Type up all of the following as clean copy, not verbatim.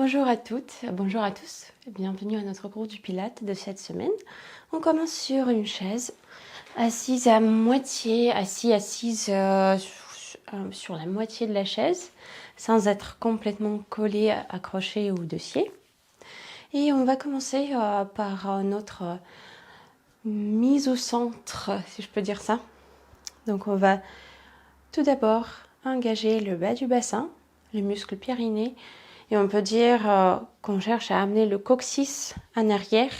Bonjour à toutes, bonjour à tous, bienvenue à notre cours du Pilates de cette semaine. On commence sur une chaise, assise à moitié, assise sur la moitié de la chaise, sans être complètement collé, accroché au dossier. Et on va commencer par notre mise au centre, si je peux dire ça. Donc on va tout d'abord engager le bas du bassin, le muscle périnée. Et on peut dire qu'on cherche à amener le coccyx en arrière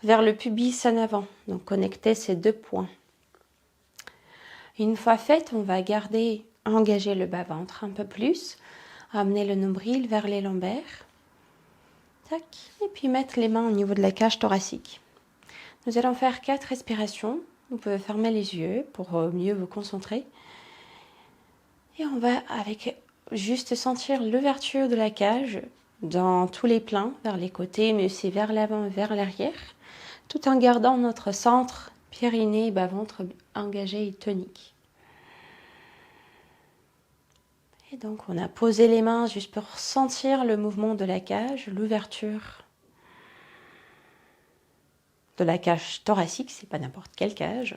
vers le pubis en avant. Donc connecter ces deux points. Une fois fait, on va engager le bas-ventre un peu plus, amener le nombril vers les lombaires. Tac. Et puis mettre les mains au niveau de la cage thoracique. Nous allons faire 4 respirations. Vous pouvez fermer les yeux pour mieux vous concentrer. Et on va juste sentir l'ouverture de la cage dans tous les plans, vers les côtés, mais aussi vers l'avant et vers l'arrière, tout en gardant notre centre périnée, bas-ventre engagé et tonique. Et donc on a posé les mains juste pour sentir le mouvement de la cage, l'ouverture de la cage thoracique, c'est pas n'importe quelle cage.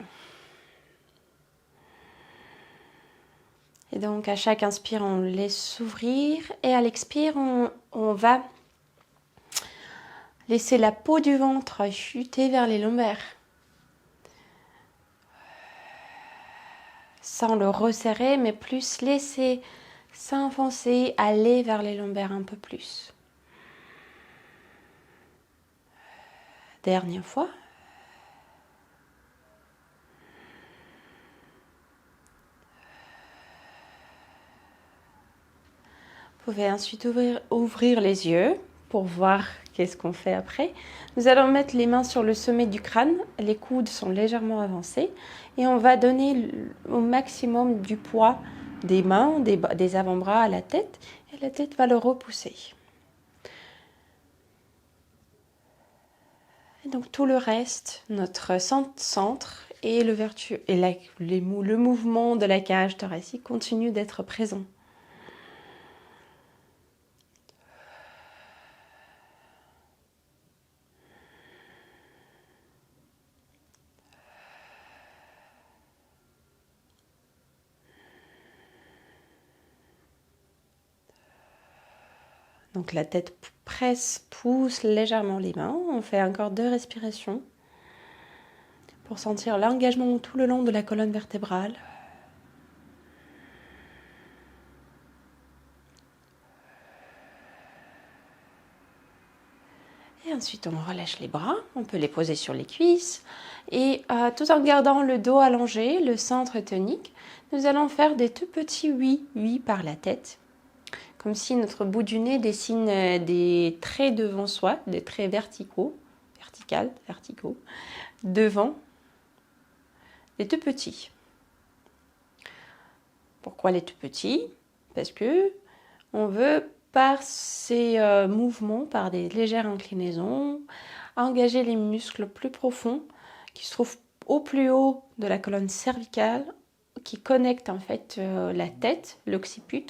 Et donc à chaque inspire, on laisse s'ouvrir et à l'expire, on va laisser la peau du ventre chuter vers les lombaires. Sans le resserrer, mais plus laisser s'enfoncer, aller vers les lombaires un peu plus. Dernière fois. Vous pouvez ensuite ouvrir les yeux pour voir qu'est-ce qu'on fait après. Nous allons mettre les mains sur le sommet du crâne, les coudes sont légèrement avancés et on va donner au maximum du poids des mains, des avant-bras à la tête et la tête va le repousser. Et donc tout le reste, notre centre et l'ouverture et le mouvement de la cage thoracique continue d'être présent. Donc la tête pousse légèrement les mains. On fait encore 2 respirations pour sentir l'engagement tout le long de la colonne vertébrale. Et ensuite on relâche les bras, on peut les poser sur les cuisses. Et tout en gardant le dos allongé, le centre tonique, nous allons faire des tout petits oui par la tête. Comme si notre bout du nez dessine des traits devant soi, des traits verticaux, devant, des tout petits. Pourquoi les tout petits? Parce que on veut, par ces mouvements, par des légères inclinaisons, engager les muscles plus profonds qui se trouvent au plus haut de la colonne cervicale, qui connectent en fait la tête, l'occiput,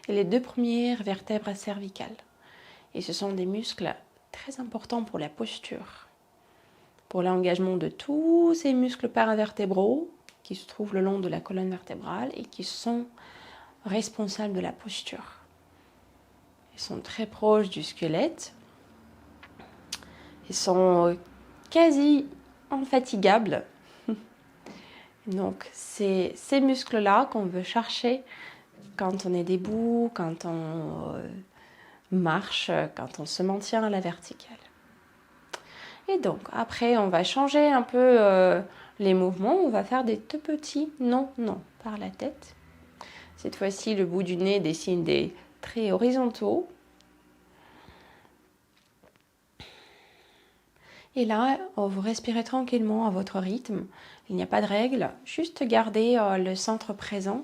et les 2 premières vertèbres cervicales. Et ce sont des muscles très importants pour la posture, pour l'engagement de tous ces muscles paravertébraux qui se trouvent le long de la colonne vertébrale et qui sont responsables de la posture. Ils sont très proches du squelette. Ils sont quasi infatigables. Donc c'est ces muscles-là qu'on veut chercher quand on est debout, quand on marche, quand on se maintient à la verticale. Et donc après on va changer un peu les mouvements. On va faire des tout petits non par la tête. Cette fois-ci le bout du nez dessine des traits horizontaux. Et là, vous respirez tranquillement à votre rythme. Il n'y a pas de règle, juste garder le centre présent,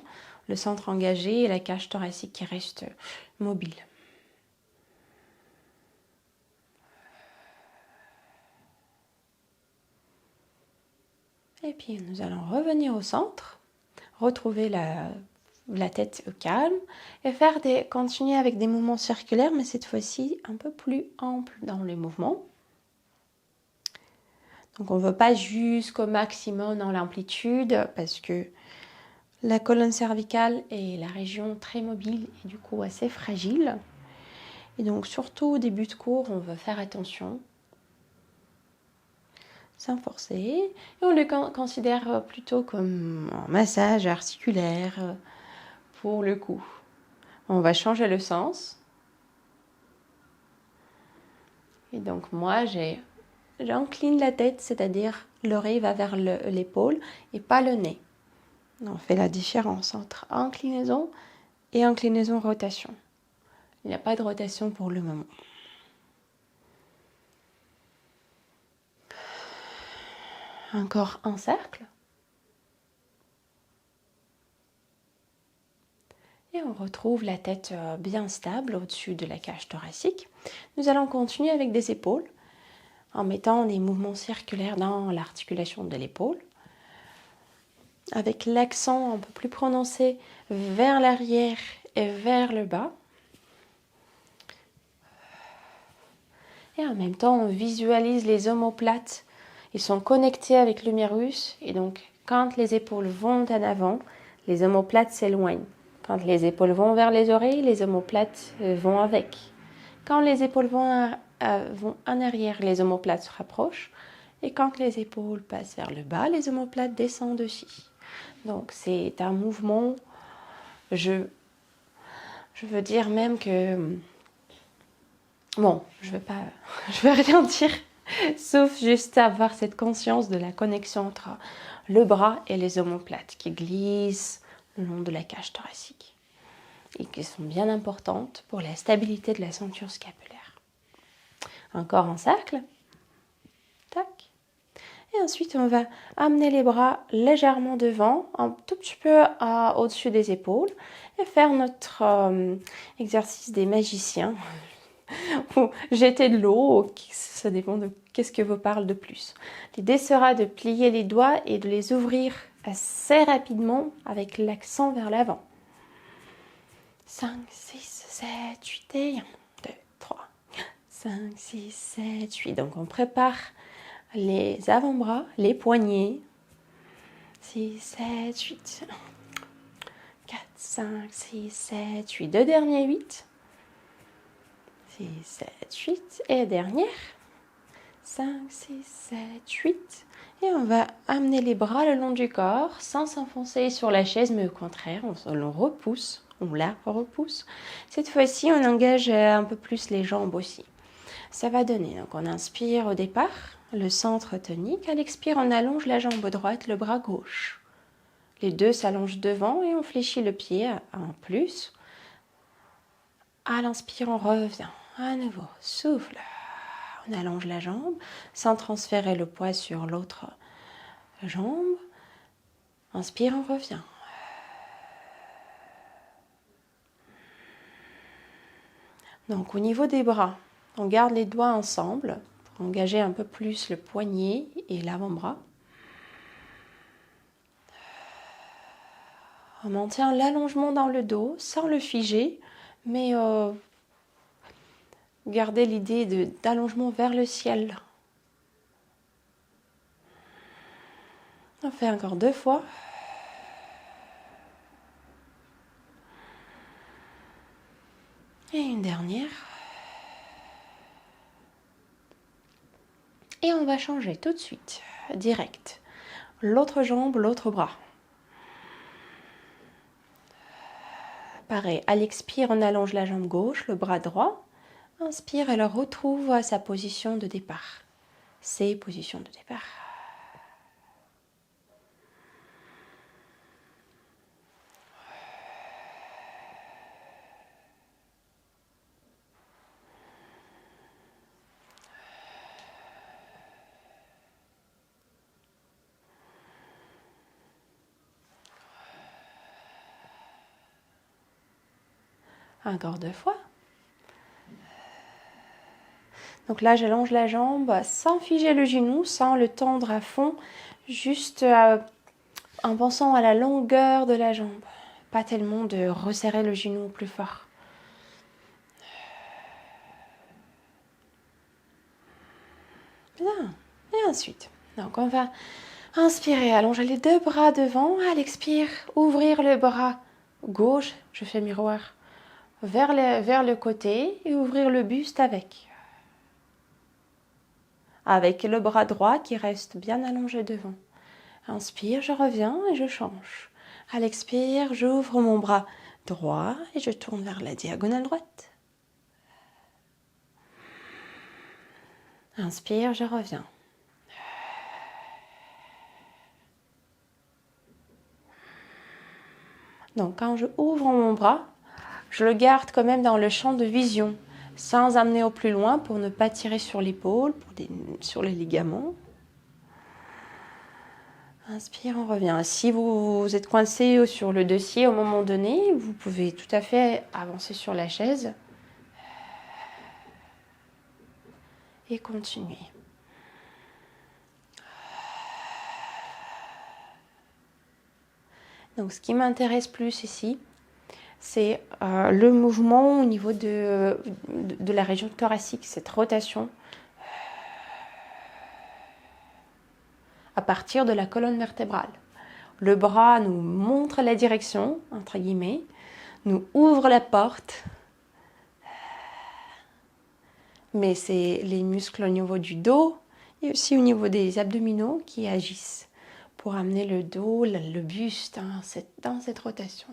le centre engagé et la cage thoracique qui reste mobile. Et puis nous allons revenir au centre, retrouver la tête au calme et continuer avec des mouvements circulaires, mais cette fois-ci un peu plus ample dans les mouvements. Donc on ne veut pas jusqu'au maximum dans l'amplitude parce que la colonne cervicale est la région très mobile et du coup assez fragile. Et donc surtout au début de cours, on veut faire attention, sans forcer. Et on le considère plutôt comme un massage articulaire pour le coup. On va changer le sens. Et donc moi, j'incline la tête, c'est-à-dire l'oreille va vers l'épaule et pas le nez. On fait la différence entre inclinaison et inclinaison-rotation. Il n'y a pas de rotation pour le moment. Encore un cercle. Et on retrouve la tête bien stable au-dessus de la cage thoracique. Nous allons continuer avec des épaules en mettant des mouvements circulaires dans l'articulation de l'épaule, avec l'accent un peu plus prononcé vers l'arrière et vers le bas. Et en même temps, on visualise les omoplates. Ils sont connectés avec l'humérus et donc quand les épaules vont en avant, les omoplates s'éloignent. Quand les épaules vont vers les oreilles, les omoplates vont avec. Quand les épaules vont en arrière, les omoplates se rapprochent. Et quand les épaules passent vers le bas, les omoplates descendent aussi. Donc c'est un mouvement, je veux dire même que... Bon, je vais rien dire, sauf juste avoir cette conscience de la connexion entre le bras et les omoplates qui glissent le long de la cage thoracique et qui sont bien importantes pour la stabilité de la ceinture scapulaire. Encore un cercle. Tac. Et ensuite, on va amener les bras légèrement devant, un tout petit peu au-dessus des épaules et faire notre exercice des magiciens. Ou jeter de l'eau, ça dépend de qu'est-ce que vous parle de plus. L'idée sera de plier les doigts et de les ouvrir assez rapidement avec l'accent vers l'avant. 5, 6, 7, 8 et 1, 2, 3, 5, 6, 7, 8. Donc on prépare les avant-bras, les poignets. 6, 7, 8. 4, 5, 6, 7, 8. Deux derniers 8. 6, 7, 8 et dernière 5, 6, 7, 8 et on va amener les bras le long du corps sans s'enfoncer sur la chaise mais au contraire on la repousse cette fois-ci on engage un peu plus les jambes aussi, ça va donner, donc on inspire au départ le centre tonique, à l'expire on allonge la jambe droite, le bras gauche, les deux s'allongent devant et on fléchit le pied en plus, à l'inspire on revient à nouveau, souffle, on allonge la jambe sans transférer le poids sur l'autre jambe. Inspire, on revient. Donc au niveau des bras, on garde les doigts ensemble pour engager un peu plus le poignet et l'avant-bras. On maintient l'allongement dans le dos sans le figer, mais gardez l'idée d'allongement vers le ciel. On fait encore 2 fois. Et une dernière. Et on va changer tout de suite, direct. L'autre jambe, l'autre bras. Pareil, à l'expire, on allonge la jambe gauche, le bras droit. Inspire, elle retrouve à sa position de départ. Ses positions de départ. Encore 2 fois. Donc là, j'allonge la jambe sans figer le genou, sans le tendre à fond, juste en pensant à la longueur de la jambe. pas tellement de resserrer le genou plus fort. Bien. Et ensuite, donc on va inspirer, allonger les 2 bras devant. À l'expire, ouvrir le bras gauche, je fais miroir, vers le côté et ouvrir le buste avec. Avec le bras droit qui reste bien allongé devant. Inspire, je reviens et je change. À l'expire, j'ouvre mon bras droit et je tourne vers la diagonale droite. Inspire, je reviens. Donc quand je ouvre mon bras, je le garde quand même dans le champ de vision, sans amener au plus loin pour ne pas tirer sur l'épaule, sur les ligaments. Inspire, on revient. Si vous êtes coincé sur le dossier au moment donné, vous pouvez tout à fait avancer sur la chaise et continuer. Donc ce qui m'intéresse plus ici, c'est le mouvement au niveau de la région thoracique, cette rotation à partir de la colonne vertébrale. Le bras nous montre la direction, entre guillemets, nous ouvre la porte, mais c'est les muscles au niveau du dos et aussi au niveau des abdominaux qui agissent pour amener le dos, le buste dans cette rotation.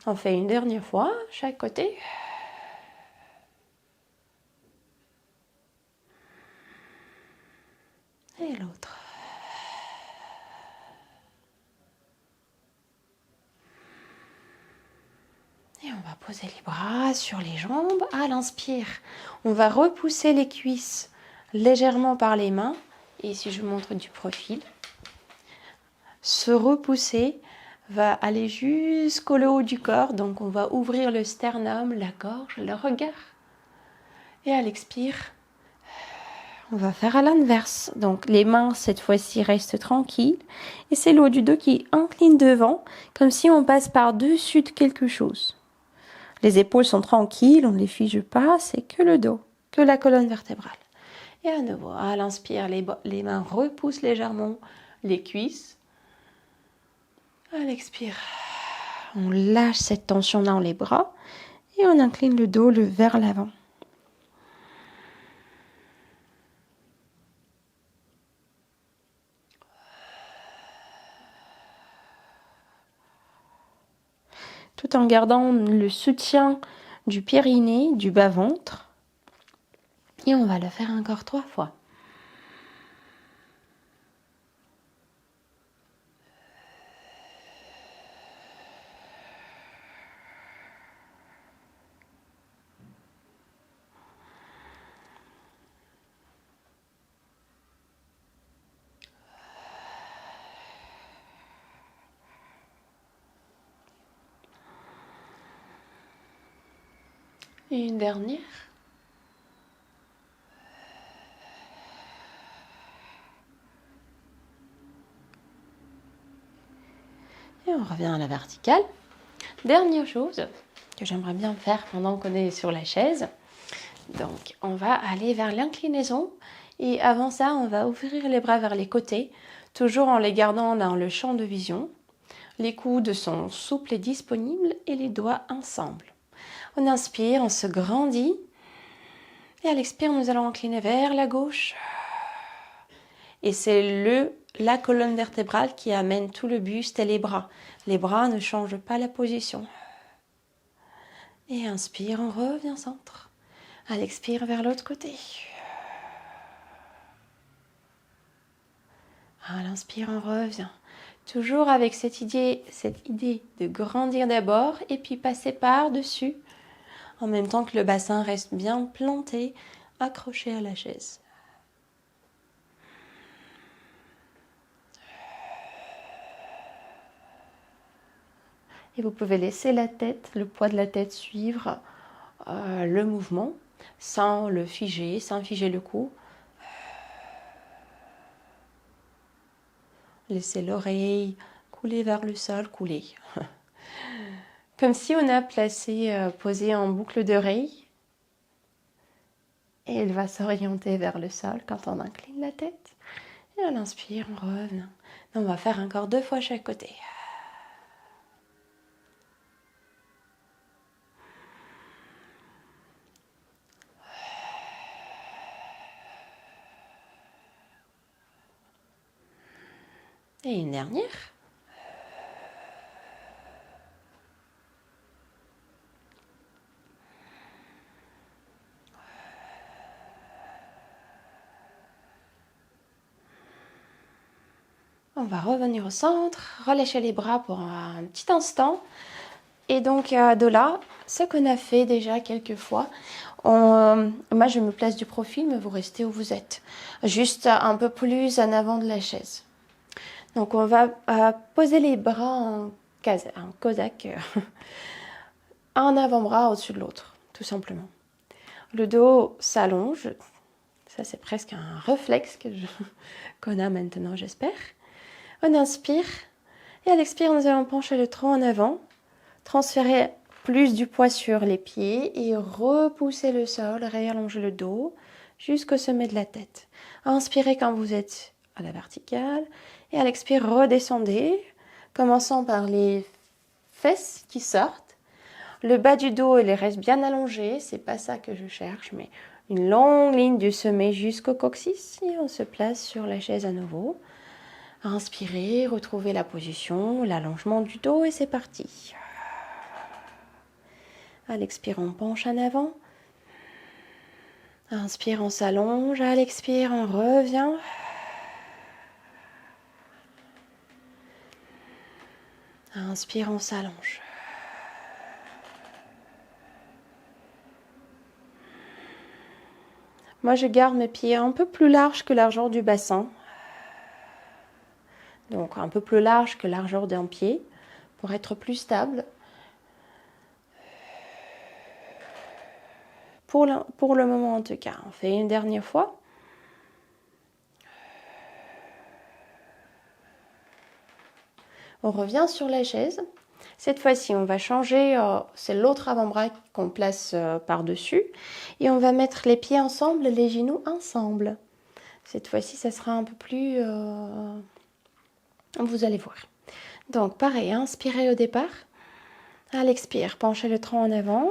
On fait une dernière fois, chaque côté. Et l'autre. Et on va poser les bras sur les jambes. À l'inspire, on va repousser les cuisses légèrement par les mains. Et si je montre du profil, se repousser va aller jusqu'au haut du corps. Donc on va ouvrir le sternum, la gorge, le regard. Et à l'expire, on va faire à l'inverse. Donc les mains cette fois-ci restent tranquilles. Et c'est le haut du dos qui incline devant, comme si on passe par-dessus de quelque chose. Les épaules sont tranquilles, on ne les fige pas, c'est que le dos, que la colonne vertébrale. Et à nouveau, à l'inspire, les mains repoussent légèrement les cuisses. À l'expire, on lâche cette tension dans les bras et on incline le dos vers l'avant. Tout en gardant le soutien du périnée, du bas-ventre. Et on va le faire encore 3 fois. Et une dernière. Et on revient à la verticale. Dernière chose que j'aimerais bien faire pendant qu'on est sur la chaise. Donc, on va aller vers l'inclinaison. Et avant ça, on va ouvrir les bras vers les côtés, toujours en les gardant dans le champ de vision. Les coudes sont souples et disponibles et les doigts ensemble. On inspire, on se grandit. Et à l'expire, nous allons incliner vers la gauche. Et c'est la colonne vertébrale qui amène tout le buste et les bras. Les bras ne changent pas la position. Et inspire, on revient au centre. À l'expire, vers l'autre côté. À l'inspire, on revient. Toujours avec cette idée de grandir d'abord et puis passer par-dessus. En même temps que le bassin reste bien planté, accroché à la chaise. Et vous pouvez laisser la tête, le poids de la tête suivre le mouvement. sans le figer, sans figer le cou. Laissez l'oreille couler vers le sol, couler. Comme si on a posé en boucle d'oreille. Et elle va s'orienter vers le sol quand on incline la tête. Et on inspire, on revient. On va faire encore 2 fois chaque côté. Et une dernière. On va revenir au centre, relâcher les bras pour un petit instant. Et donc de là, ce qu'on a fait déjà quelques fois, moi je me place du profil, mais vous restez où vous êtes. Juste un peu plus en avant de la chaise. Donc on va poser les bras en Cossack, un avant-bras au-dessus de l'autre, tout simplement. Le dos s'allonge, ça c'est presque un réflexe qu'on a maintenant, j'espère. On inspire et à l'expire, nous allons pencher le tronc en avant, transférer plus du poids sur les pieds et repousser le sol, réallonger le dos jusqu'au sommet de la tête. Inspirez quand vous êtes à la verticale et à l'expire, redescendez, commençant par les fesses qui sortent. Le bas du dos, il reste bien allongé, c'est pas ça que je cherche, mais une longue ligne du sommet jusqu'au coccyx et on se place sur la chaise à nouveau. Inspirez, retrouvez la position, l'allongement du dos et c'est parti. À l'expire, on penche en avant. Inspire, on s'allonge. À l'expire, on revient. Inspire, on s'allonge. Moi, je garde mes pieds un peu plus larges que la largeur du bassin. Donc, un peu plus large que la largeur d'un pied pour être plus stable. Pour le moment, en tout cas, on fait une dernière fois. On revient sur la chaise. Cette fois-ci, on va changer, c'est l'autre avant-bras qu'on place par-dessus. Et on va mettre les pieds ensemble, les genoux ensemble. Cette fois-ci, ça sera un peu plus... vous allez voir. Donc, pareil, inspirez au départ. À l'expire, penchez le tronc en avant.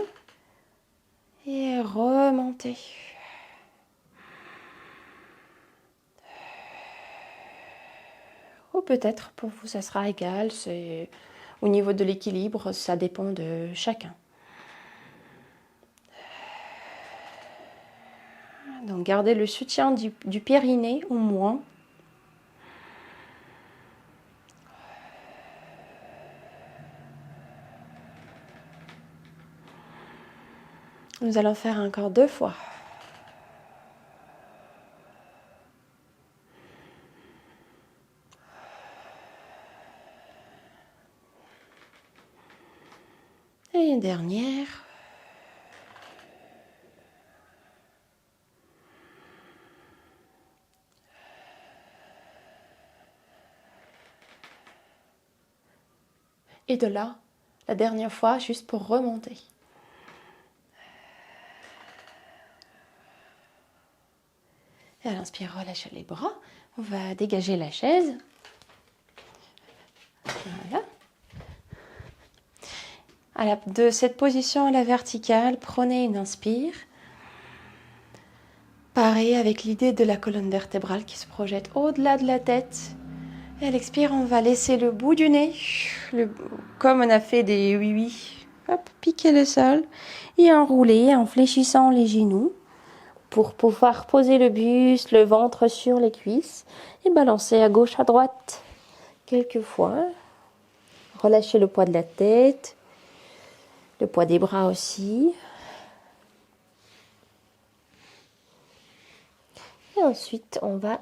Et remontez. Ou peut-être pour vous, ça sera égal. C'est... Au niveau de l'équilibre, ça dépend de chacun. Donc, gardez le soutien du périnée au moins. Nous allons faire encore 2 fois. Et une dernière. Et de là, la dernière fois, juste pour remonter. Et à l'inspire, relâchez les bras. On va dégager la chaise. Voilà. De cette position à la verticale, prenez une inspire. Pareil avec l'idée de la colonne vertébrale qui se projette au-delà de la tête. Et à l'expire, on va laisser le bout du nez, comme on a fait des oui-oui, hop, piquer le sol et enrouler en fléchissant les genoux pour pouvoir poser le buste, le ventre sur les cuisses et balancer à gauche, à droite quelques fois. Relâchez le poids de la tête, le poids des bras aussi. Et ensuite, on va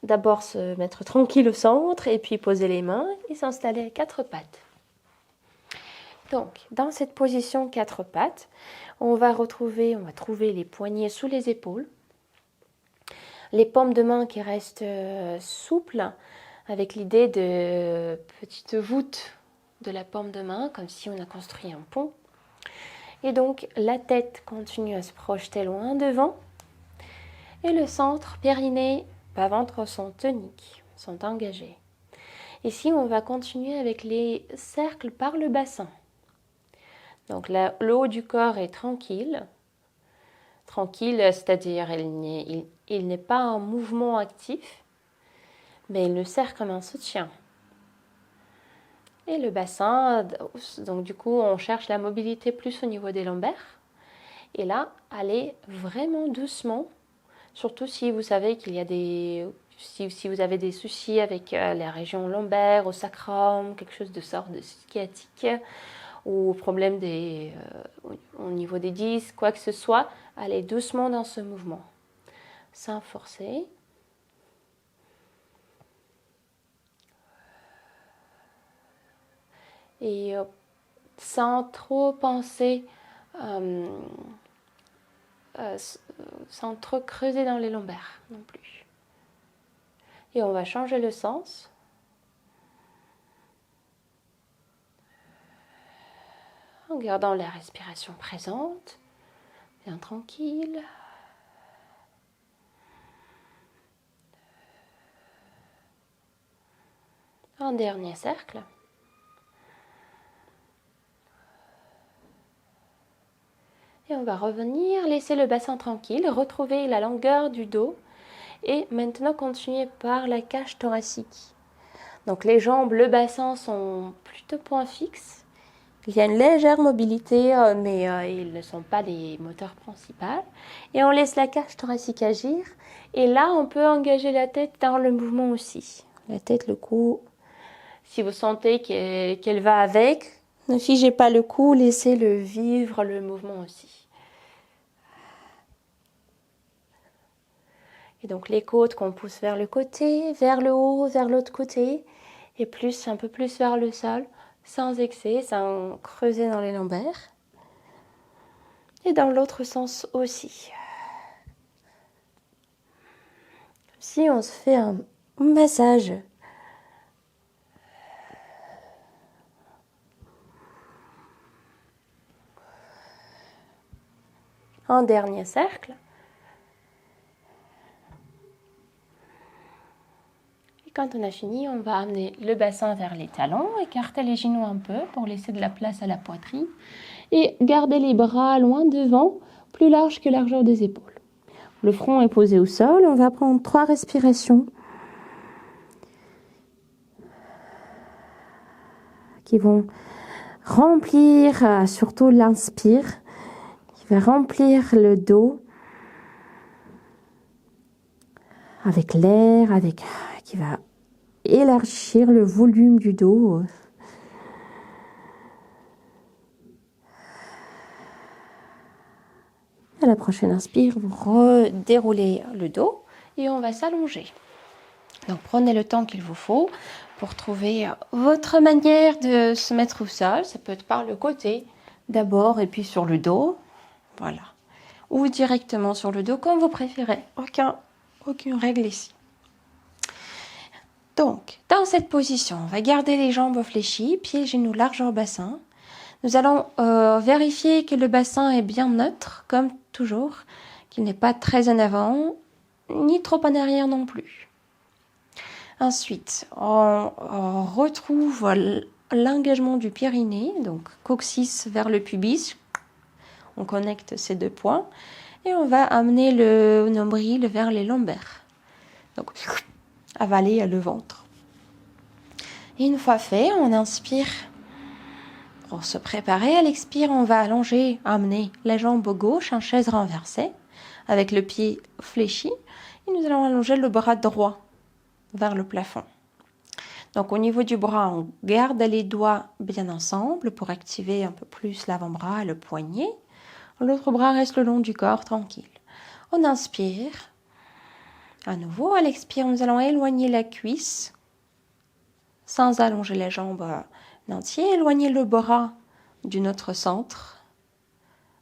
d'abord se mettre tranquille au centre et puis poser les mains et s'installer à 4 pattes. Donc, dans cette position 4 pattes, on va trouver les poignets sous les épaules, les paumes de main qui restent souples, avec l'idée de petite voûte de la paume de main, comme si on a construit un pont. Et donc, la tête continue à se projeter loin devant, et le centre, périnée, bas-ventre sont toniques, sont engagés. Ici, on va continuer avec les cercles par le bassin. Donc là, le haut du corps est tranquille. Tranquille, c'est-à-dire il n'est pas en mouvement actif, mais il le serre comme un soutien. Et le bassin, donc du coup, on cherche la mobilité plus au niveau des lombaires. Et là, allez vraiment doucement, surtout si vous savez qu'il y a si vous avez des soucis avec la région lombaire, au sacrum, quelque chose de sorte de sciatique, ou problème au niveau des disques, quoi que ce soit, allez doucement dans ce mouvement, sans forcer. Et sans trop penser, sans trop creuser dans les lombaires non plus. Et on va changer le sens. En gardant la respiration présente, bien tranquille. Un dernier cercle. Et on va revenir, laisser le bassin tranquille, retrouver la longueur du dos et maintenant continuer par la cage thoracique. Donc les jambes, le bassin sont plutôt point fixe. Il y a une légère mobilité, mais ils ne sont pas les moteurs principaux. Et on laisse la cage thoracique agir. Et là, on peut engager la tête dans le mouvement aussi. La tête, le cou. Si vous sentez qu'elle va avec, ne figez pas le cou, laissez-le vivre le mouvement aussi. Et donc les côtes qu'on pousse vers le côté, vers le haut, vers l'autre côté, et un peu plus vers le sol, sans excès, sans creuser dans les lombaires. Et dans l'autre sens aussi. Si on se fait un massage. Un dernier cercle. Et quand on a fini, on va amener le bassin vers les talons, écarter les genoux un peu pour laisser de la place à la poitrine et garder les bras loin devant, plus large que largeur des épaules. Le front est posé au sol, on va prendre 3 respirations qui vont remplir, surtout l'inspire, qui va remplir le dos avec l'air, qui va élargir le volume du dos. À la prochaine inspire, vous redéroulez le dos et on va s'allonger. Donc prenez le temps qu'il vous faut pour trouver votre manière de se mettre au sol. Ça peut être par le côté d'abord et puis sur le dos. Voilà. Ou directement sur le dos comme vous préférez. Aucune règle ici. Donc, dans cette position, on va garder les jambes fléchies, pieds, genoux largeur bassin. Nous allons vérifier que le bassin est bien neutre, comme toujours, qu'il n'est pas très en avant, ni trop en arrière non plus. Ensuite, on retrouve l'engagement du périnée, donc coccyx vers le pubis. On connecte ces 2 points et on va amener le nombril vers les lombaires. Donc, avaler le ventre. Et une fois fait, on inspire. Pour se préparer à l'expire, on va amener la jambe gauche en chaise renversée avec le pied fléchi et nous allons allonger le bras droit vers le plafond. Donc au niveau du bras, on garde les doigts bien ensemble pour activer un peu plus l'avant-bras et le poignet. L'autre bras reste le long du corps, tranquille. On inspire. À nouveau, à l'expire, nous allons éloigner la cuisse sans allonger la jambe entière. Éloigner le bras du notre centre,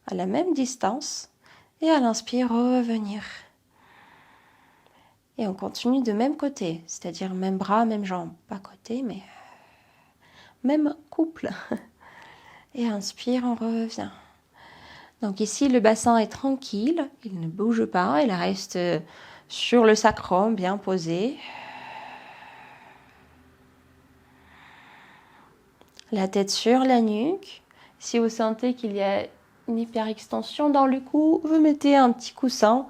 à la même distance. Et à l'inspire, revenir. Et on continue de même côté, c'est-à-dire même bras, même jambe. Pas côté, mais même couple. Et inspire, on revient. Donc ici, le bassin est tranquille, il ne bouge pas, il reste sur le sacrum, bien posé. La tête sur la nuque. Si vous sentez qu'il y a une hyperextension dans le cou, vous mettez un petit coussin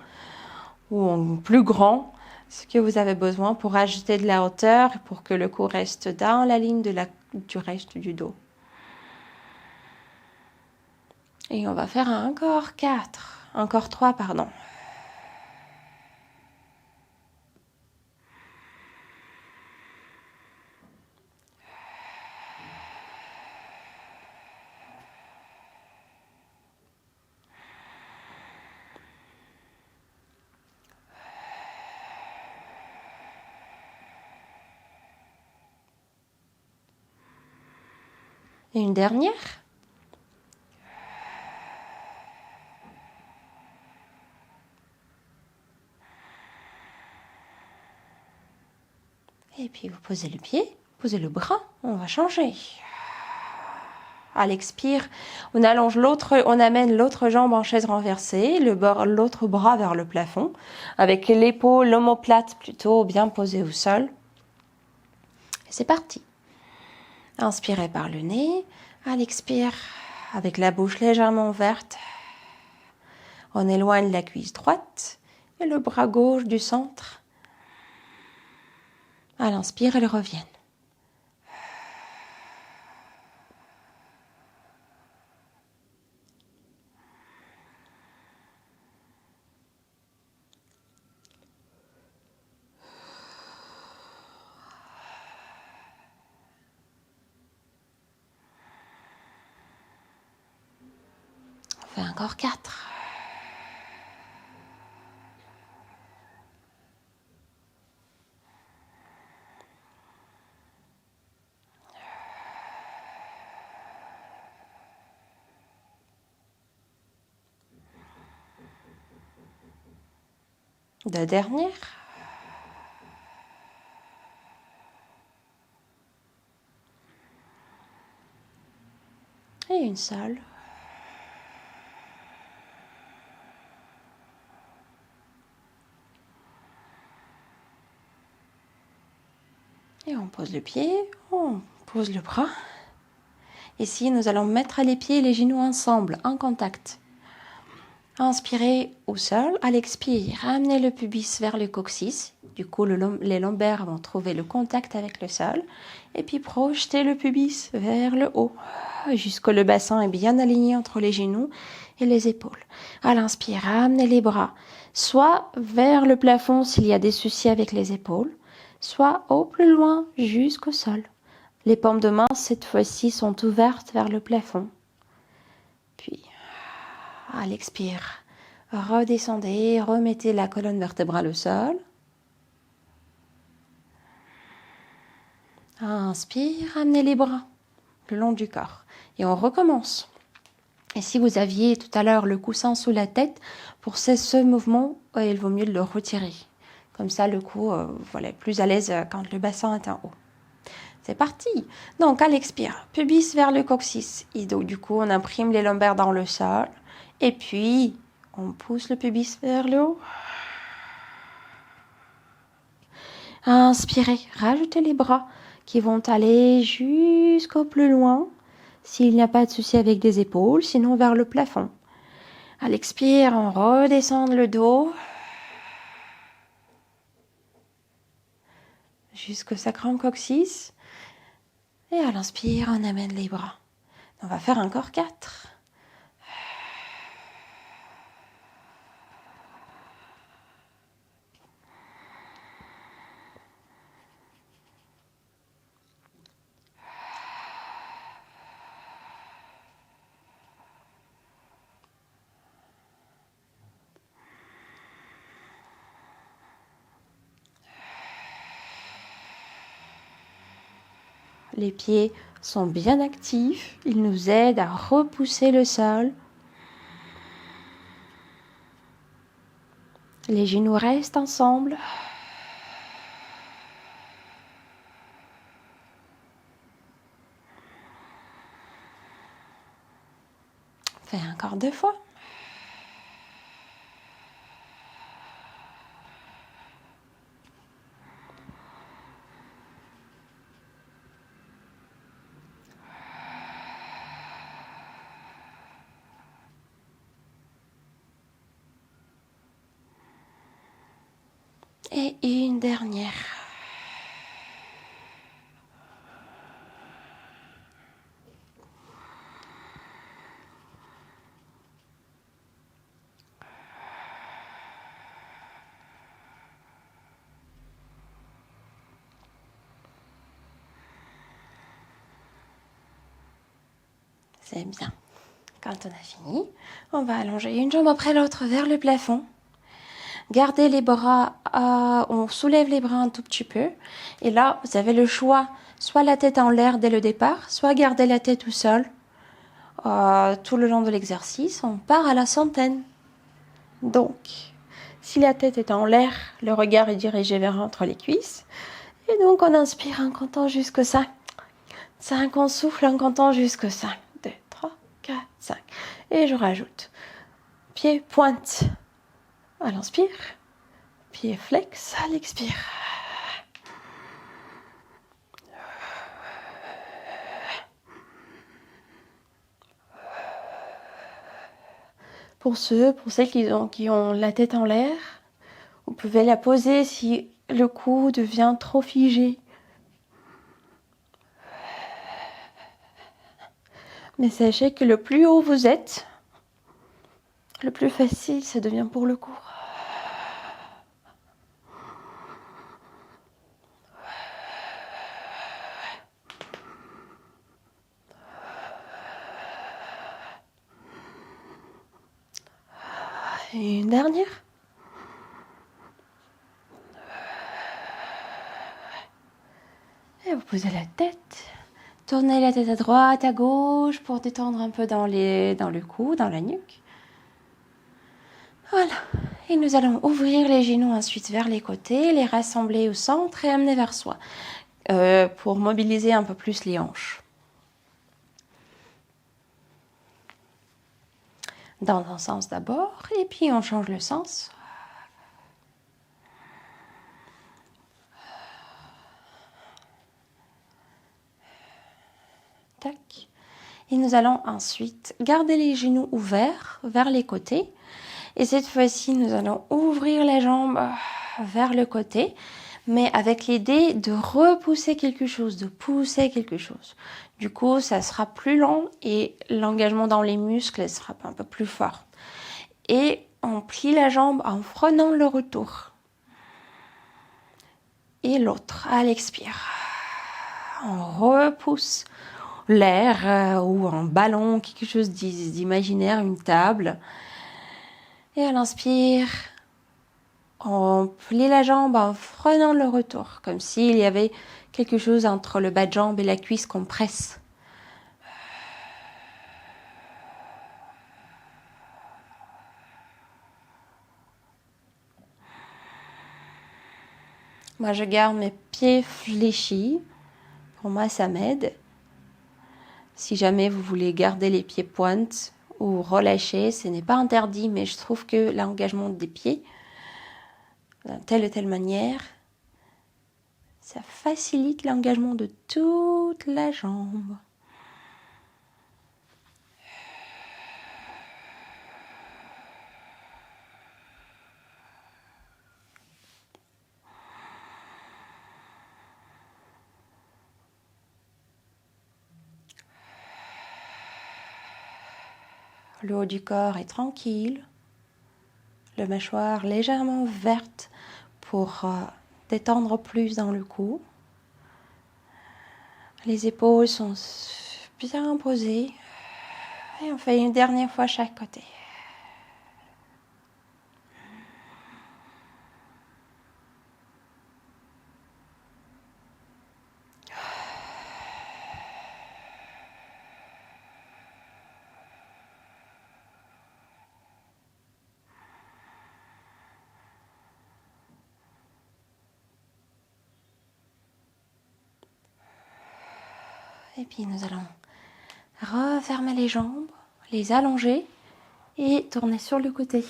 ou un plus grand, ce que vous avez besoin pour ajouter de la hauteur et pour que le cou reste dans la ligne du reste du dos. Et on va faire encore 3, pardon. Et une dernière. Et puis vous posez le pied, posez le bras, on va changer. À l'expire, on amène l'autre jambe en chaise renversée, l'autre bras vers le plafond, avec l'épaule, l'omoplate plutôt bien posée au sol. Et c'est parti. Inspirez par le nez, à l'expire, avec la bouche légèrement ouverte, on éloigne la cuisse droite et le bras gauche du centre. À l'inspire, elles reviennent. On fait encore 4. Deux dernières. Et une seule. Et on pose le pied, on pose le bras. Ici, nous allons mettre les pieds et les genoux ensemble, en contact. Inspirez au sol. À l'expire, ramenez le pubis vers le coccyx. Du coup, les lombaires vont trouver le contact avec le sol. Et puis, projetez le pubis vers le haut, jusqu'à le bassin est bien aligné entre les genoux et les épaules. À l'inspire, ramenez les bras, soit vers le plafond s'il y a des soucis avec les épaules, soit au plus loin jusqu'au sol. Les paumes de main, cette fois-ci, sont ouvertes vers le plafond. Puis, à l'expire, redescendez, remettez la colonne vertébrale au sol. Inspire, ramenez les bras le long du corps. Et on recommence. Et si vous aviez tout à l'heure le coussin sous la tête, pour ce mouvement, il vaut mieux le retirer. Comme ça, le cou est plus à l'aise quand le bassin est en haut. C'est parti. Donc, à l'expire, pubis vers le coccyx. Et donc, du coup, on imprime les lombaires dans le sol. Et puis, on pousse le pubis vers le haut. Inspirez, rajoutez les bras qui vont aller jusqu'au plus loin. S'il n'y a pas de souci avec des épaules, sinon vers le plafond. À l'expire, on redescend le dos jusqu'au sacrum coccyx. Et à l'inspire, on amène les bras. On va faire encore 4. Les pieds sont bien actifs. Ils nous aident à repousser le sol. Les genoux restent ensemble. Fais encore 2 fois. Et une dernière. C'est bien. Quand on a fini, on va allonger une jambe après l'autre vers le plafond. Gardez les bras, on soulève les bras un tout petit peu. Et là, vous avez le choix, soit la tête en l'air dès le départ, soit garder la tête au sol. Tout le long de l'exercice, on part à la centaine. Donc, si la tête est en l'air, le regard est dirigé vers entre les cuisses. Et donc, on inspire en comptant jusqu'au 5. 5, on souffle en comptant jusqu'au 5. 2, 3, 4, 5. Et je rajoute. Pied pointe à l'inspire. Pied flex à l'expire. Pour celles qui ont la tête en l'air, vous pouvez la poser si le cou devient trop figé. Mais sachez que le plus haut vous êtes, le plus facile ça devient pour le cou. Et une dernière. Et vous posez la tête. Tournez la tête à droite, à gauche pour détendre un peu dans le cou, dans la nuque. Voilà. Et nous allons ouvrir les genoux ensuite vers les côtés, les rassembler au centre et amener vers soi pour mobiliser un peu plus les hanches. Dans un sens d'abord et puis on change le sens. Tac. Et nous allons ensuite garder les genoux ouverts vers les côtés. Et cette fois-ci, nous allons ouvrir la jambe vers le côté, mais avec l'idée de repousser quelque chose, de pousser quelque chose. Du coup, ça sera plus lent et l'engagement dans les muscles sera un peu plus fort. Et on plie la jambe en prenant le retour. Et l'autre à l'expire. On repousse l'air ou un ballon, quelque chose d'imaginaire, une table. Et à l'inspire, on plie la jambe en prenant le retour, comme s'il y avait quelque chose entre le bas de jambe et la cuisse qu'on presse. Moi, je garde mes pieds fléchis. Pour moi, ça m'aide. Si jamais vous voulez garder les pieds pointes ou relâcher, ce n'est pas interdit, mais je trouve que l'engagement des pieds, d'une telle ou telle manière, ça facilite l'engagement de toute la jambe. Le haut du corps est tranquille, la mâchoire légèrement ouverte pour détendre plus dans le cou. Les épaules sont bien posées. Et on fait une dernière fois chaque côté. Et puis nous allons refermer les jambes, les allonger et tourner sur le côté.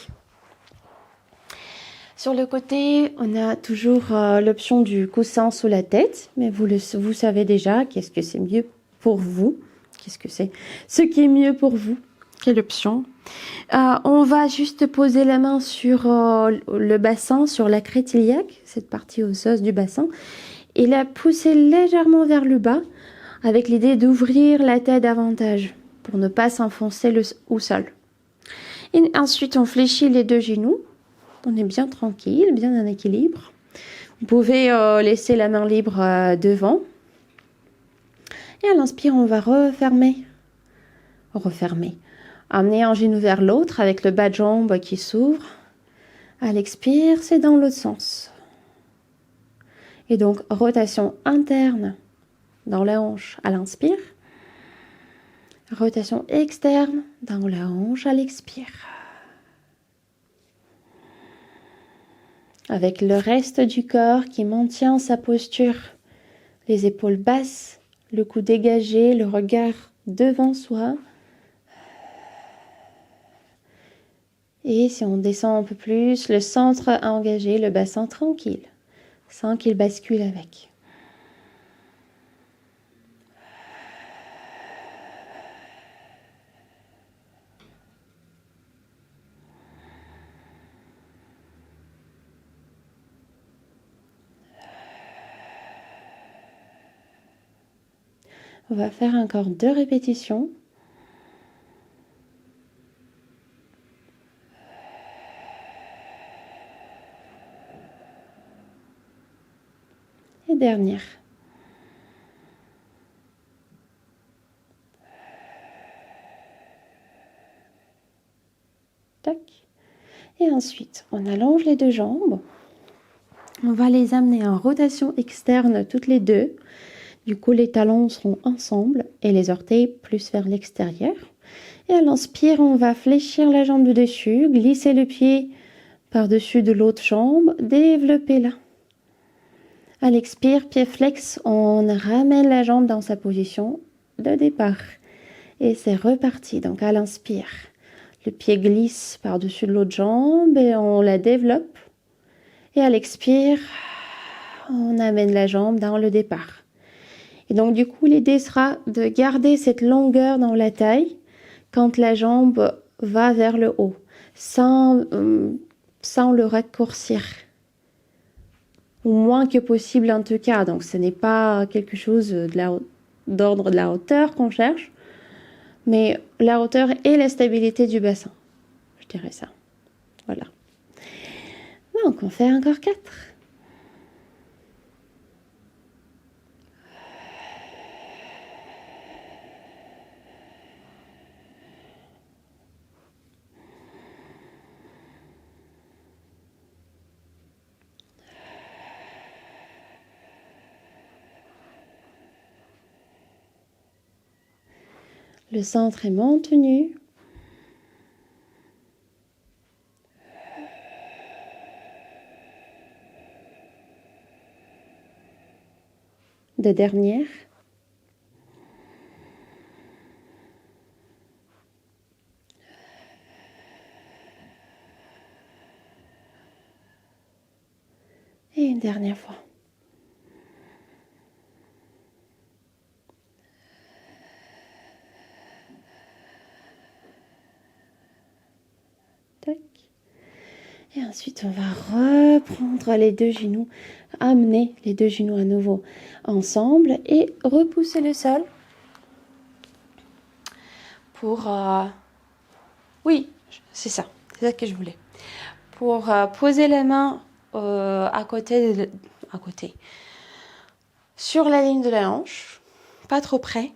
Sur le côté, on a toujours l'option du coussin sous la tête, mais vous savez déjà qu'est-ce que c'est mieux pour vous. Qu'est-ce que c'est ce qui est mieux pour vous? Quelle option? On va juste poser la main sur le bassin, sur la crête iliaque, cette partie osseuse du bassin, et la pousser légèrement vers le bas, avec l'idée d'ouvrir la tête davantage, pour ne pas s'enfoncer au sol. Et ensuite, on fléchit les deux genoux. On est bien tranquille, bien en équilibre. Vous pouvez laisser la main libre devant. Et à l'inspire, on va refermer. Amener un genou vers l'autre avec le bas de jambe qui s'ouvre. À l'expire, c'est dans l'autre sens. Et donc, rotation interne dans la hanche à l'inspire. Rotation externe dans la hanche à l'expire. Avec le reste du corps qui maintient sa posture. Les épaules basses, le cou dégagé, le regard devant soi. Et si on descend un peu plus, le centre engagé, le bassin tranquille, sans qu'il bascule avec. On va faire encore 2 répétitions. Et dernière. Tac. Et ensuite, on allonge les deux jambes. On va les amener en rotation externe toutes les deux. Du coup, les talons seront ensemble et les orteils plus vers l'extérieur. Et à l'inspire, on va fléchir la jambe de dessus, glisser le pied par-dessus de l'autre jambe, développer là. À l'expire, pied flex, on ramène la jambe dans sa position de départ. Et c'est reparti. Donc à l'inspire, le pied glisse par-dessus de l'autre jambe et on la développe. Et à l'expire, on amène la jambe dans le départ. Et donc du coup, l'idée sera de garder cette longueur dans la taille quand la jambe va vers le haut, sans le raccourcir. Ou moins que possible en tout cas. Donc ce n'est pas quelque chose d'ordre de la hauteur qu'on cherche, mais la hauteur et la stabilité du bassin. Je dirais ça. Voilà. Donc on fait encore 4. Le centre est maintenu. De dernière. Et une dernière fois. Tac. Et ensuite, on va reprendre les deux genoux, amener les deux genoux à nouveau ensemble et repousser le sol pour... Oui, c'est ça que je voulais. Pour poser les mains à côté, sur la ligne de la hanche, pas trop près.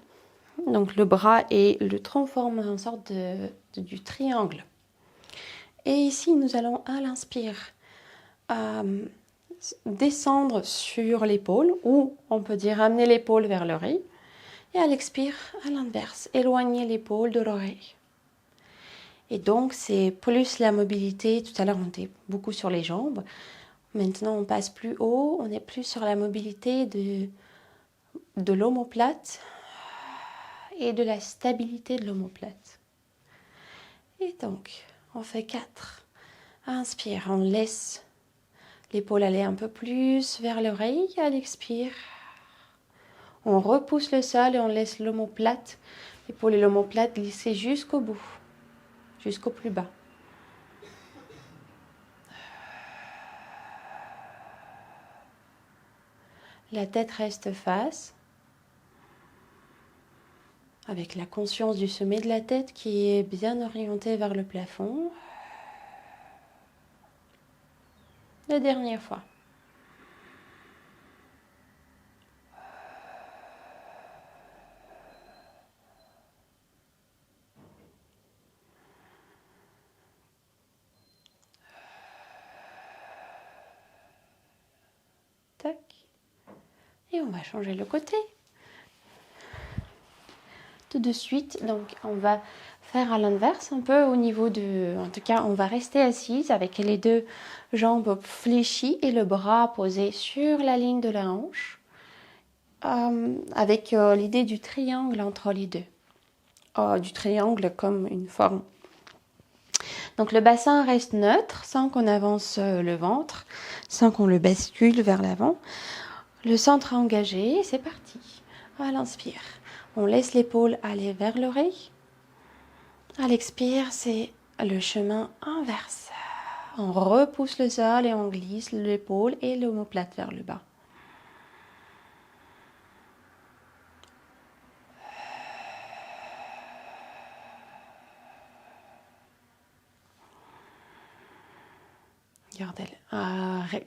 Donc le bras et le tronc forment en sorte du triangle. Et ici, nous allons à l'inspire descendre sur l'épaule, ou on peut dire amener l'épaule vers l'oreille. Et à l'expire, à l'inverse, éloigner l'épaule de l'oreille. Et donc, c'est plus la mobilité. Tout à l'heure, on était beaucoup sur les jambes. Maintenant, on passe plus haut. On est plus sur la mobilité de l'omoplate et de la stabilité de l'omoplate. Et donc, on fait 4. Inspire, on laisse l'épaule aller un peu plus vers l'oreille. À l'expire, on repousse le sol et on laisse l'omoplate, l'épaule et l'omoplate glisser jusqu'au bout, jusqu'au plus bas. La tête reste face, avec la conscience du sommet de la tête qui est bien orienté vers le plafond. La dernière fois. Tac. Et on va changer le côté. Tout de suite, donc on va faire à l'inverse un peu au niveau de... En tout cas, on va rester assise avec les deux jambes fléchies et le bras posé sur la ligne de la hanche. Avec l'idée du triangle entre les deux. Du triangle comme une forme. Donc le bassin reste neutre sans qu'on avance le ventre, sans qu'on le bascule vers l'avant. Le centre engagé, c'est parti. À l'inspire, on laisse l'épaule aller vers l'oreille. À l'expire, c'est le chemin inverse. On repousse le sol et on glisse l'épaule et l'omoplate vers le bas.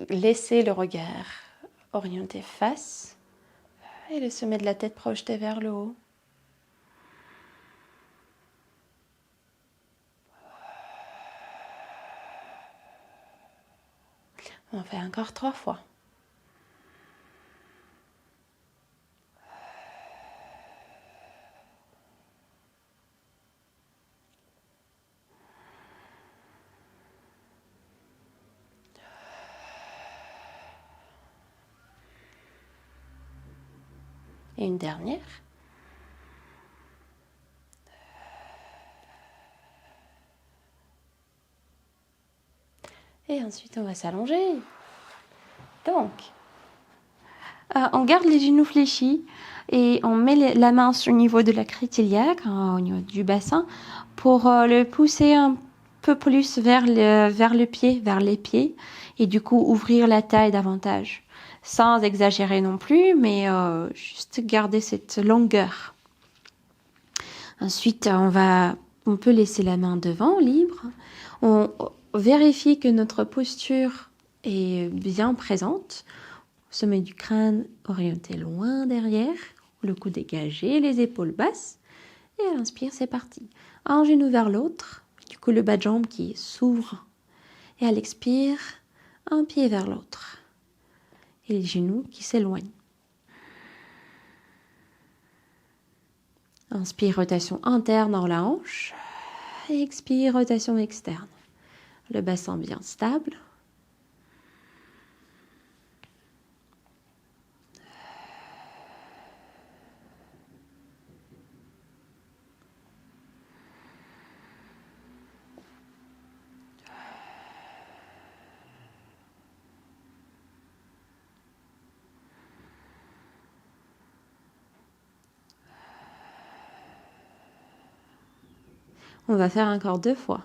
Laissez le regard orienté face et le sommet de la tête projeté vers le haut. On fait encore 3 fois. Et une dernière. Et ensuite, on va s'allonger. Donc, on garde les genoux fléchis et on met la main au niveau de la crête iliaque, au niveau du bassin, pour le pousser un peu plus vers le pied, vers les pieds, et du coup ouvrir la taille davantage. Sans exagérer non plus, mais juste garder cette longueur. Ensuite, on peut laisser la main devant, libre. On vérifie que notre posture est bien présente. Sommet du crâne orienté loin derrière, le cou dégagé, les épaules basses. Et à l'inspire, c'est parti. Un genou vers l'autre, du coup le bas de jambe qui s'ouvre. Et à l'expire, un pied vers l'autre. Et les genoux qui s'éloignent. Inspire, rotation interne dans la hanche. Et expire, rotation externe. Le bassin bien stable. On va faire encore 2 fois.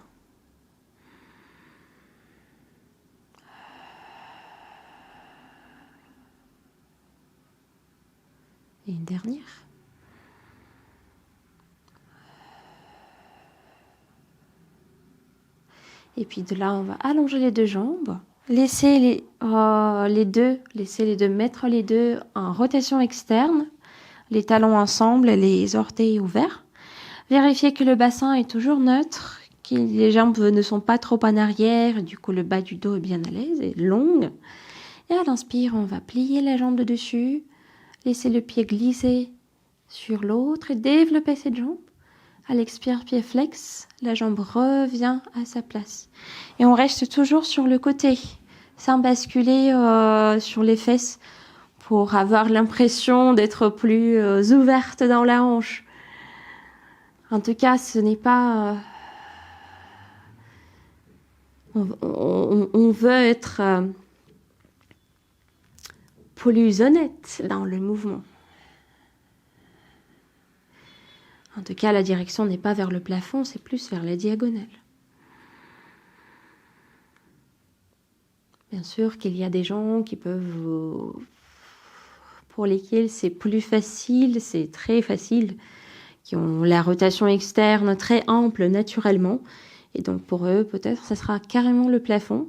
Et une dernière. Et puis de là, on va allonger les deux jambes. Laissez les deux, mettre les deux en rotation externe. Les talons ensemble, les orteils ouverts. Vérifiez que le bassin est toujours neutre, que les jambes ne sont pas trop en arrière, du coup le bas du dos est bien à l'aise et long. Et à l'inspire, on va plier la jambe de dessus, laisser le pied glisser sur l'autre et développer cette jambe. À l'expire, pied flex, la jambe revient à sa place. Et on reste toujours sur le côté, sans basculer sur les fesses pour avoir l'impression d'être plus ouverte dans la hanche. En tout cas, ce n'est pas... on veut être plus honnête dans le mouvement. En tout cas, la direction n'est pas vers le plafond, c'est plus vers la diagonale. Bien sûr qu'il y a des gens qui peuvent, pour lesquels c'est plus facile, c'est très facile, qui ont la rotation externe très ample naturellement. Et donc pour eux, peut-être, ça sera carrément le plafond.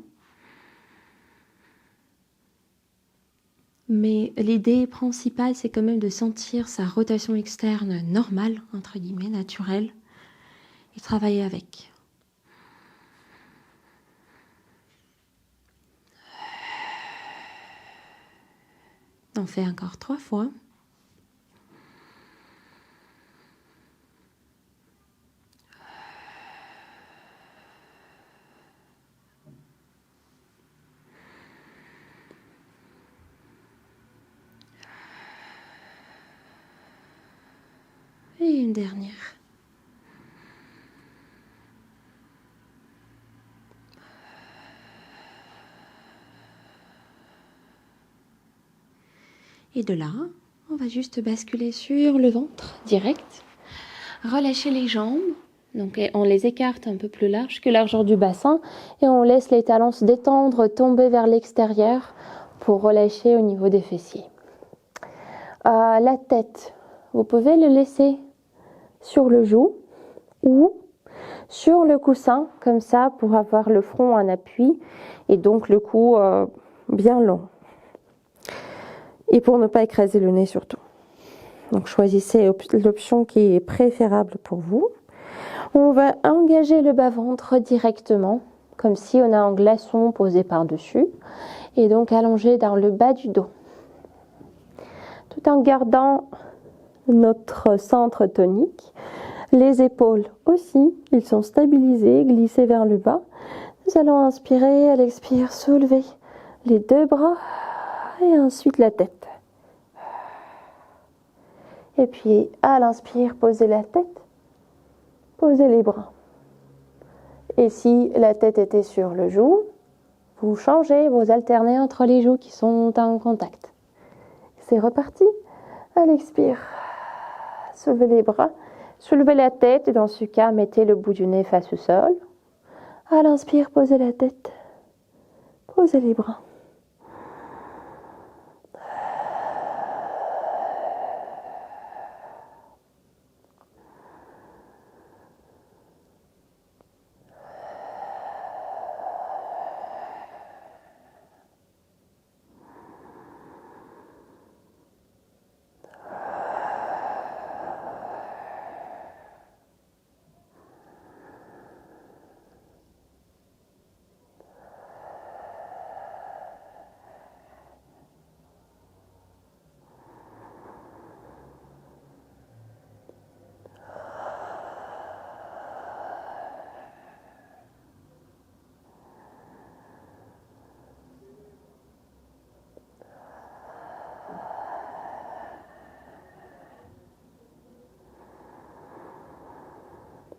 Mais l'idée principale, c'est quand même de sentir sa rotation externe normale, entre guillemets, naturelle, et travailler avec. On fait encore 3 fois. Et une dernière. Et de là, on va juste basculer sur le ventre direct. Relâcher les jambes. Donc on les écarte un peu plus large que la largeur du bassin. Et on laisse les talons se détendre, tomber vers l'extérieur pour relâcher au niveau des fessiers. La tête, vous pouvez le laisser sur le joug ou sur le coussin, comme ça, pour avoir le front en appui et donc le cou bien long. Et pour ne pas écraser le nez surtout. Donc choisissez l'option qui est préférable pour vous. On va engager le bas-ventre directement, comme si on a un glaçon posé par-dessus, et donc allongé dans le bas du dos. Tout en gardant notre centre tonique. Les épaules aussi, ils sont stabilisés, glissés vers le bas. Nous allons inspirer, à l'expire, soulever les 2 bras et ensuite la tête. Et puis à l'inspire, posez la tête, posez les bras. Et si la tête était sur le joug, vous changez, vous alternez entre les joues qui sont en contact. C'est reparti. À l'expire, soulevez les bras. Soulevez la tête et dans ce cas, mettez le bout du nez face au sol. À l'inspire, posez la tête. Posez les bras.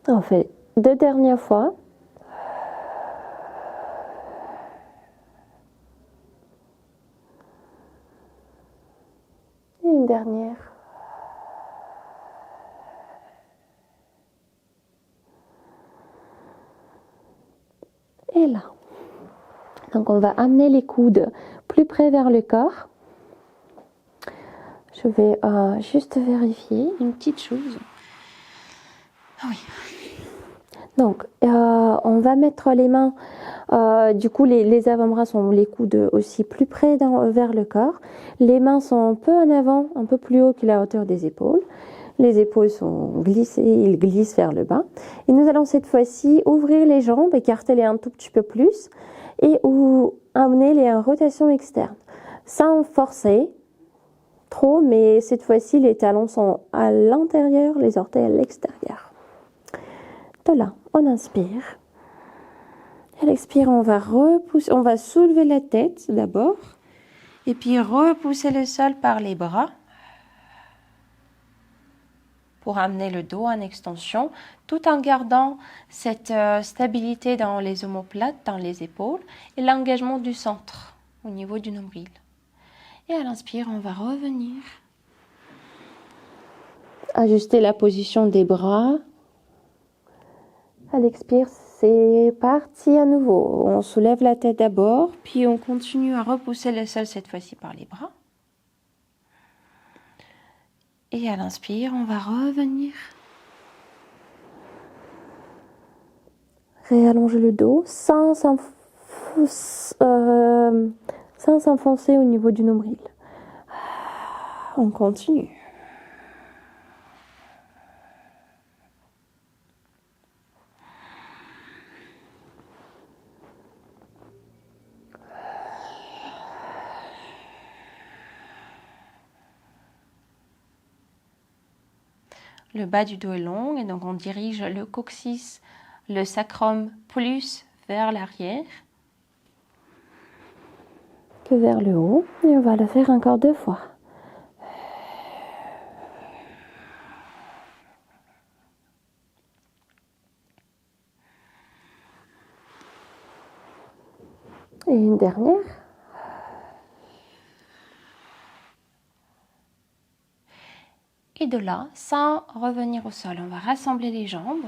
On fait 2 dernières fois. Et une dernière. Et là. Donc on va amener les coudes plus près vers le corps. Je vais juste vérifier une petite chose. Ah oui. Donc, on va mettre les mains, du coup les avant-bras sont les coudes aussi plus près vers le corps. Les mains sont un peu en avant, un peu plus haut que la hauteur des épaules. Les épaules sont glissées, ils glissent vers le bas. Et nous allons cette fois-ci ouvrir les jambes, écarter-les un tout petit peu plus et amener-les en rotation externe. Sans forcer trop, mais cette fois-ci les talons sont à l'intérieur, les orteils à l'extérieur. De là, on inspire. À l'expire, on va soulever la tête d'abord. Et puis repousser le sol par les bras. pour amener le dos en extension, tout en gardant cette stabilité dans les omoplates, dans les épaules, et l'engagement du centre au niveau du nombril. Et à l'inspire, on va revenir. Ajuster la position des bras. À l'expire, c'est parti à nouveau. On soulève la tête d'abord, puis on continue à repousser le sol cette fois-ci par les bras. Et à l'inspire, on va revenir. Réallonger le dos sans s'enfoncer au niveau du nombril. On continue. Le bas du dos est long et donc on dirige le coccyx, le sacrum plus vers l'arrière que vers le haut. Et on va le faire encore 2 fois. Et une dernière. Et de là, sans revenir au sol, on va rassembler les jambes,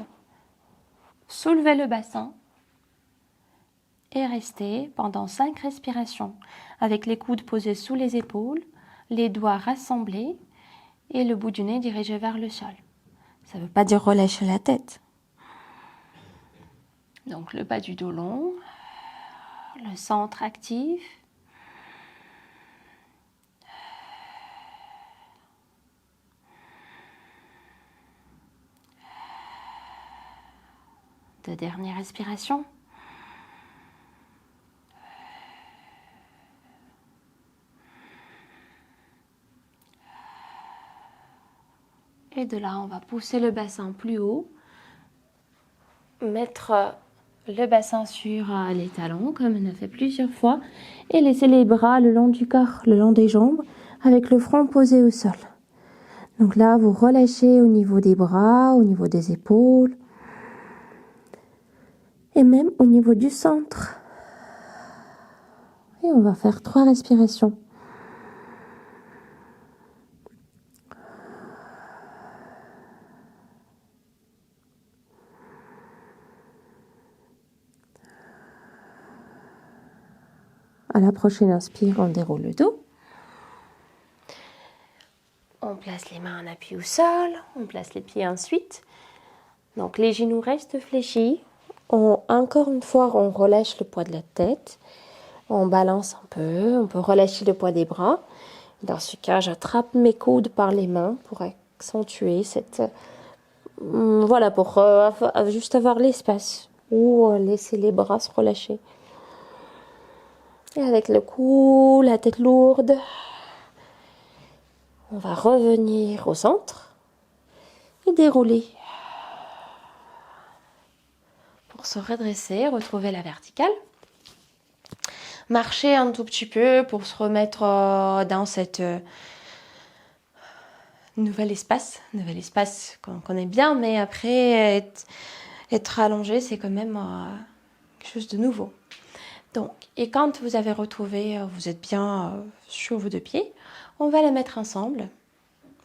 soulever le bassin et rester pendant 5 respirations avec les coudes posés sous les épaules, les doigts rassemblés et le bout du nez dirigé vers le sol. Ça ne veut pas dire relâcher la tête. Donc le bas du dos long, le centre actif. De dernière respiration. Et de là, on va pousser le bassin plus haut. Mettre le bassin sur les talons, comme on a fait plusieurs fois. Et laisser les bras le long du corps, le long des jambes, avec le front posé au sol. Donc là, vous relâchez au niveau des bras, au niveau des épaules. Et même au niveau du centre. Et on va faire 3 respirations. À la prochaine inspire, on déroule le dos. On place les mains en appui au sol. On place les pieds ensuite. Donc les genoux restent fléchis. Encore une fois, on relâche le poids de la tête. On balance un peu. On peut relâcher le poids des bras. Dans ce cas, j'attrape mes coudes par les mains pour accentuer cette... Voilà, pour juste avoir l'espace ou laisser les bras se relâcher. Et avec le cou, la tête lourde, on va revenir au centre et dérouler. Pour se redresser, retrouver la verticale. Marcher un tout petit peu pour se remettre dans cette nouvel espace qu'on connaît bien, mais après être allongé, c'est quand même quelque chose de nouveau. Donc, et quand vous avez retrouvé, vous êtes bien sur vos 2 pieds, on va les mettre ensemble,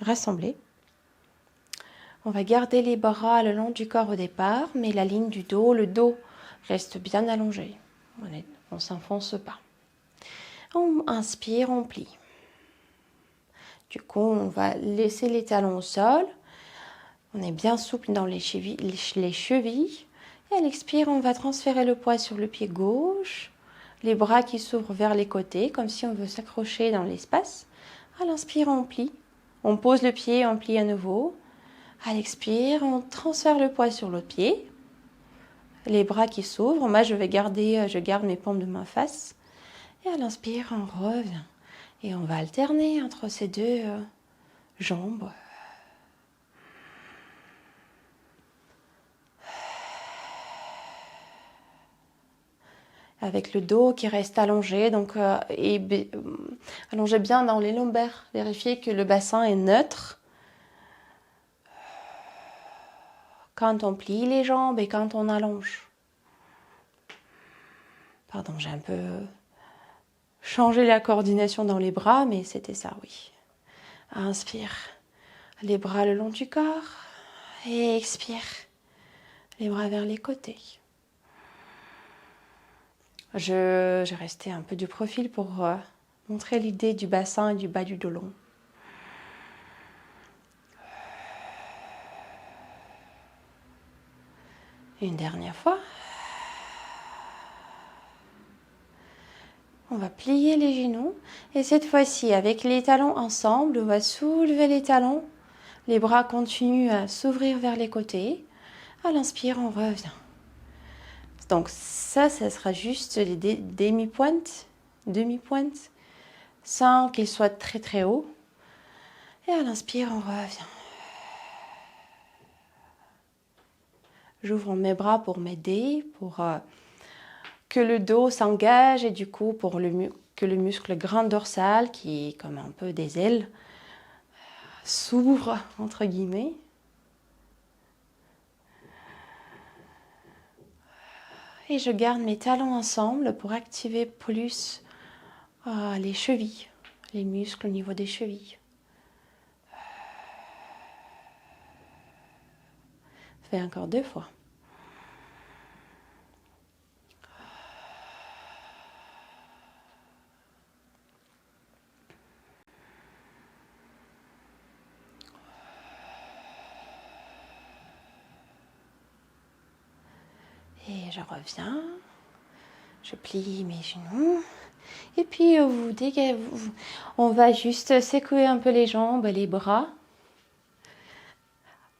rassemblés. On va garder les bras le long du corps au départ, mais la ligne du dos, le dos reste bien allongé. On ne s'enfonce pas. On inspire, on plie. Du coup, on va laisser les talons au sol. On est bien souple dans les chevilles. Et à l'expire, on va transférer le poids sur le pied gauche. Les bras qui s'ouvrent vers les côtés, comme si on veut s'accrocher dans l'espace. À l'inspire, on plie. On pose le pied, on plie à nouveau. À l'expire, on transfère le poids sur l'autre pied. Les bras qui s'ouvrent. Moi, je garde mes paumes de main face. Et à l'inspire, on revient. Et on va alterner entre ces 2 jambes. Avec le dos qui reste allongé, donc allongé bien dans les lombaires. Vérifiez que le bassin est neutre. quand on plie les jambes et quand on allonge. Pardon, j'ai un peu changé la coordination dans les bras, mais c'était ça, oui. Inspire, les bras le long du corps. Et expire, les bras vers les côtés. Je restais un peu du profil pour montrer l'idée du bassin et du bas du dos long. Une dernière fois. On va plier les genoux et cette fois-ci, avec les talons ensemble, on va soulever les talons. Les bras continuent à s'ouvrir vers les côtés. À l'inspire, on revient. Donc ça sera juste les demi-pointes, sans qu'ils soient très très hauts. Et à l'inspire, on revient. J'ouvre mes bras pour m'aider, pour que le dos s'engage et du coup pour que le muscle grand dorsal, qui est comme un peu des ailes, s'ouvre entre guillemets. Et je garde mes talons ensemble pour activer plus les chevilles, les muscles au niveau des chevilles. Fais encore 2 fois. Et je reviens, je plie mes genoux. Et puis on va juste secouer un peu les jambes, les bras.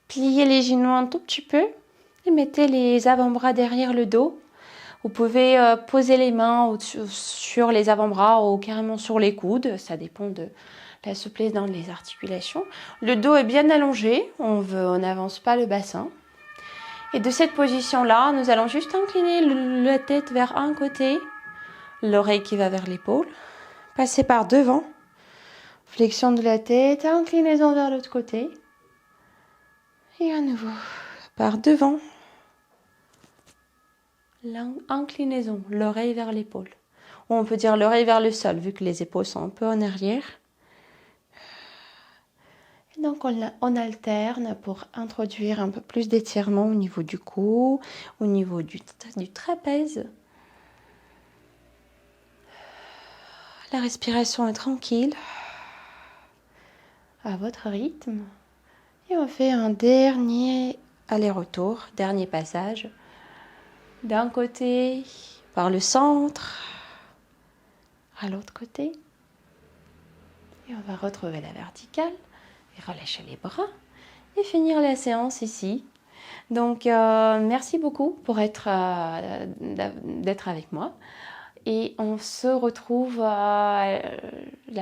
Pliez les genoux un tout petit peu et mettez les avant-bras derrière le dos. Vous pouvez poser les mains sur les avant-bras ou carrément sur les coudes. Ça dépend de la souplesse dans les articulations. Le dos est bien allongé. On n'avance pas le bassin. Et de cette position-là, nous allons juste incliner la tête vers un côté. L'oreille qui va vers l'épaule. Passer par devant. Flexion de la tête. Inclinaison vers l'autre côté. Et à nouveau, par devant, l'inclinaison, l'oreille vers l'épaule. Ou on peut dire l'oreille vers le sol, vu que les épaules sont un peu en arrière. Et donc on alterne pour introduire un peu plus d'étirement au niveau du cou, au niveau du trapèze. La respiration est tranquille, à votre rythme. Et on fait un dernier aller-retour, dernier passage. D'un côté, par le centre, à l'autre côté. Et on va retrouver la verticale et relâcher les bras et finir la séance ici. Donc, merci beaucoup pour d'être avec moi. Et on se retrouve la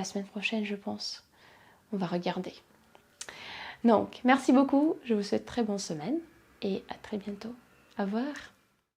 semaine prochaine, je pense. On va regarder. Donc, merci beaucoup. Je vous souhaite très bonne semaine et à très bientôt. Au revoir.